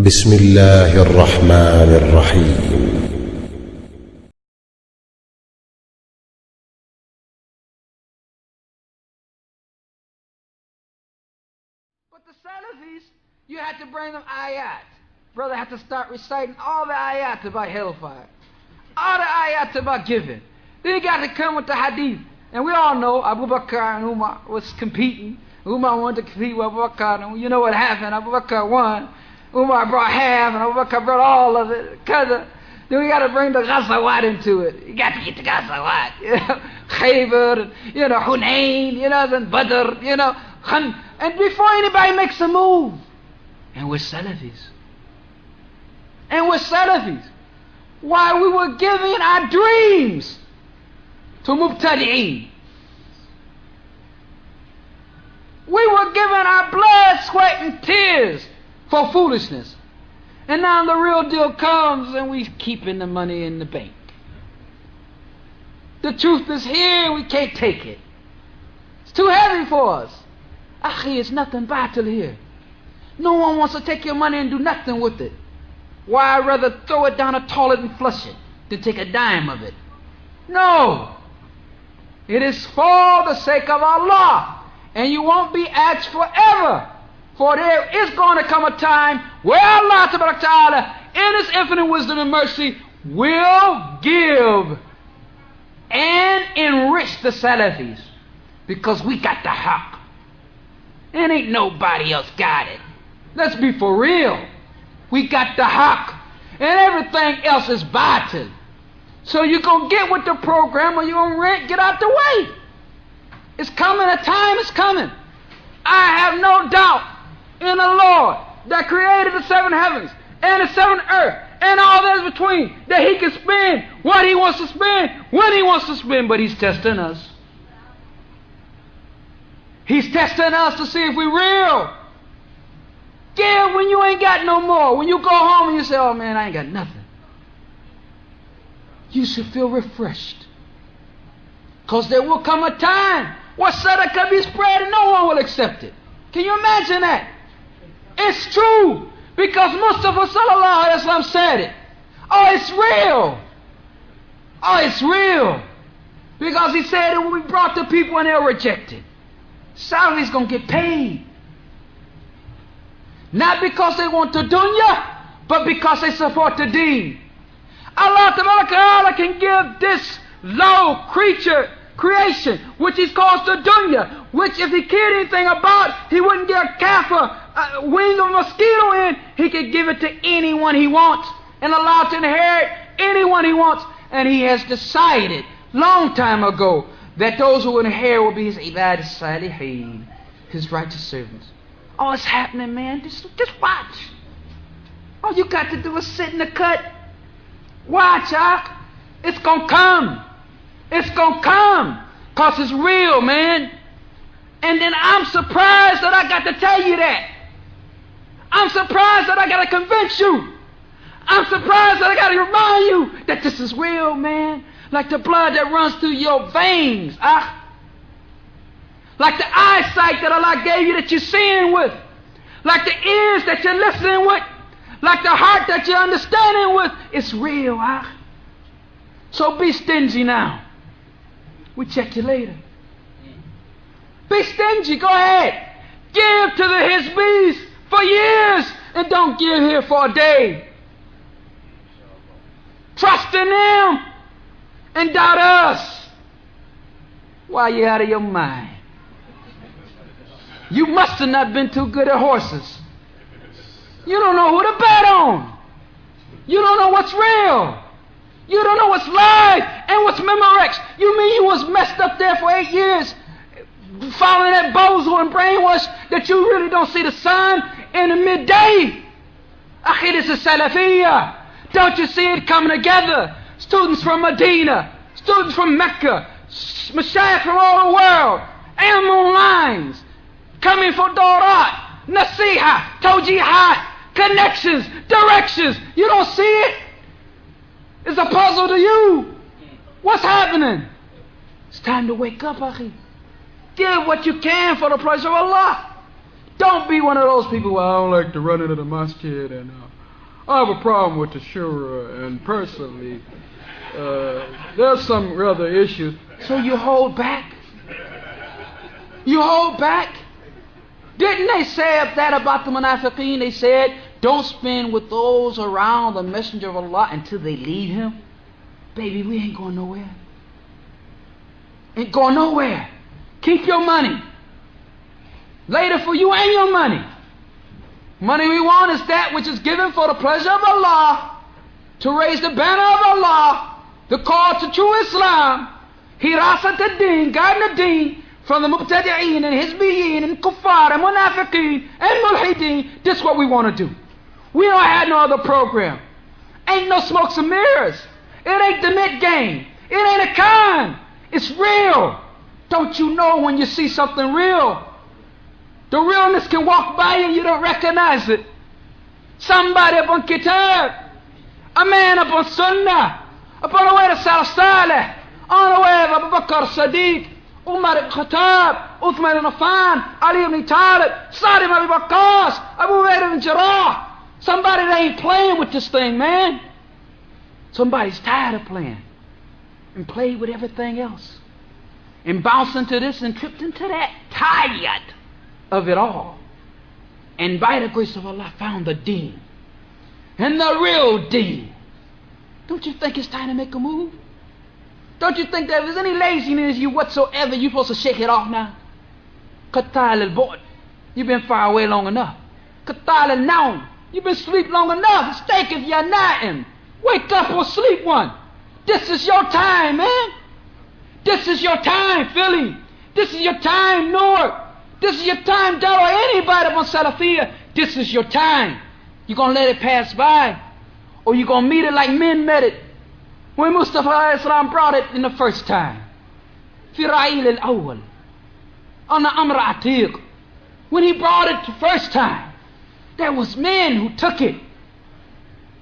بسم الله الرحمن الرحيم. But the Salafis, you had to bring them ayat. Brother had to start reciting all the ayat about hellfire, all the ayat about giving. Then he got to come with the hadith. And we all know Abu Bakr and Umar was competing. Umar wanted to compete with Abu Bakr, and you know what happened. Abu Bakr won. Umar brought half, and Abu Bakr brought all of it. Then we got to bring the Ghazawat into it. You got to get the Ghazawat. Khaybar, Hunayn, and Badr, and before anybody makes a move. And we're Salafis. Why, we were giving our dreams to Mubtadi'een. We were giving our blood, sweat, and tears for foolishness. And now the real deal comes and we keeping the money in the bank. The truth is here, we can't take it. It's too heavy for us. Akhi, it's nothing batil here. No one wants to take your money and do nothing with it. Why, I'd rather throw it down a toilet and flush it than take a dime of it. No. It is for the sake of Allah. And you won't be asked forever. For there is going to come a time where Allah Ta'ala, in His infinite wisdom and mercy, will give and enrich the Salafis. Because we got the haqq. And ain't nobody else got it. Let's be for real. We got the haqq. And everything else is batil. So you're going to get with the program or you're going to get out the way. It's coming, a time is coming. I have no doubt in the Lord that created the seven heavens and the seven earth and all that's between, that He can spend what He wants to spend when He wants to spend, but He's testing us. He's testing us to see if we're real. Give when you ain't got no more. When you go home and you say, oh man, I ain't got nothing. You should feel refreshed. Because there will come a time where sadaqah be spread and no one will accept it. Can you imagine that? It's true. Because Mustafa sallallahu alaihi wasallam said it. Oh, it's real. Oh, it's real. Because he said it when we brought the people and they were rejected. Salary's going to get paid. Not because they want the dunya, but because they support the deen. Allah Ta'ala can give this low creation, which He calls the dunya, which if He cared anything about, He wouldn't get a kafir, a wing of a mosquito in. He could give it to anyone He wants and allow to inherit anyone He wants. And He has decided long time ago that those who inherit will be His ibad salihin, His righteous servants. Oh, it's happening, man. Just watch. All you got to do is sit in the cut. Watch, Ak. It's going to come. It's going to come. Because it's real, man. And then I'm surprised that I got to tell you that. I'm surprised that I got to convince you. I'm surprised that I got to remind you that this is real, man. Like the blood that runs through your veins, Ak. Like the eyesight that Allah gave you that you're seeing with. Like the ears that you're listening with. Like the heart that you're understanding with. It's real, huh? So be stingy now. We'll check you later. Be stingy, go ahead. Give to the Hizbis for years and don't give here for a day. Trust in them and doubt us. Why you out of your mind? You must have not been too good at horses. You don't know who to bet on. You don't know what's real. You don't know what's live and what's Memorex. You mean you was messed up there for 8 years following that bozo and brainwash that you really don't see the sun in the midday? Akhi, this is Salafiyah. Don't you see it coming together? Students from Medina, students from Mecca, mashayikh from all the world, animal lines, coming for Dorat, Nasiha, Tawjihat, connections, directions. You don't see it? It's a puzzle to you. What's happening? It's time to wake up, Akhi. Give what you can for the praise of Allah. Don't be one of those people, well, I don't like to run into the masjid, and I have a problem with the shura, and personally, there's some other issues. So you hold back. You hold back. Didn't they say that about the munafiqeen? They said, don't spend with those around the Messenger of Allah until they leave him. Baby, we ain't going nowhere. Ain't going nowhere. Keep your money. Later for you and your money. Money we want is that which is given for the pleasure of Allah, to raise the banner of Allah, the call to true Islam, hirasat ad-din, guarding the deen from the mubtadi'een and hizbiyeen and kuffar and munafiqeen and mulhideen. This is what we want to do. We don't have no other program. Ain't no smokes and mirrors. It ain't the mid game. It ain't a con. It's real. Don't you know when you see something real? The realness can walk by you and you don't recognize it. Somebody up on Kitab, a man up on Sunnah, up on the way to Salaf Saleh, on the way of Abu Bakr Sadiq, Umar ibn Khattab, Uthman ibn Affan, Ali ibn Talib, Sa'd ibn Abi Waqqas, Abu Ubaid ibn Jarrah. Somebody that ain't playing with this thing, man. Somebody's tired of playing and played with everything else and bounced into this and tripped into that, tired of it all, and by the grace of Allah found the deen, and the real deen. Don't you think it's time to make a move? Don't you think that if there's any laziness in you whatsoever, you're supposed to shake it off now? Qatal al-bu'd, you've been far away long enough. Qatal al-naum, you've been asleep long enough. Stake if you're na'im. Wake up or sleep one. This is your time, man. This is your time, Philly. This is your time, Newark. This is your time, Dara, anybody on Salafiyah. This is your time. You're going to let it pass by, or you're going to meet it like men met it when Mustafa Islam brought it in the first time. في رعيل الأول on the Amr Atiq. When he brought it the first time, there was men who took it.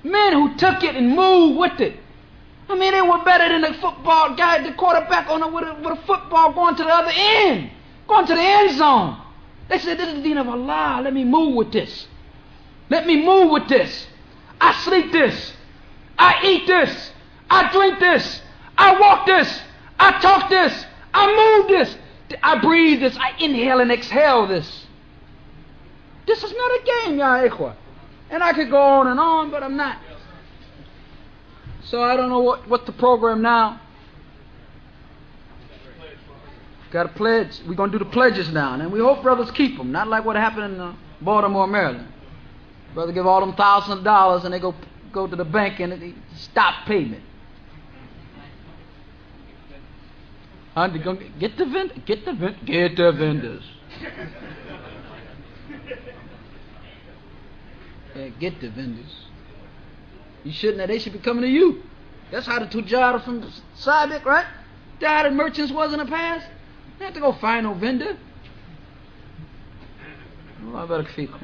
Men who took it and moved with it. I mean, they were better than the football guy, the quarterback on with a football going to the other end, going to the end zone. They said, this is the deen of Allah. Let me move with this. Let me move with this. I sleep this. I eat this. I drink this. I walk this. I talk this. I move this. I breathe this. I inhale and exhale this. This is not a game, ya ikhwa. And I could go on, but I'm not. So I don't know what the program now. Got a pledge. We're going to do the pledges now. And we hope brothers keep them. Not like what happened in Baltimore, Maryland. Brother give all them thousands of dollars and they go to the bank and they stop payment. Get the vendors. Yeah, get the vendors. You shouldn't have. They should be coming to you. That's how the Tujjar from Sabiq, right? That's how the merchants was in the past. They have to go find no vendor. Allah barak feekum.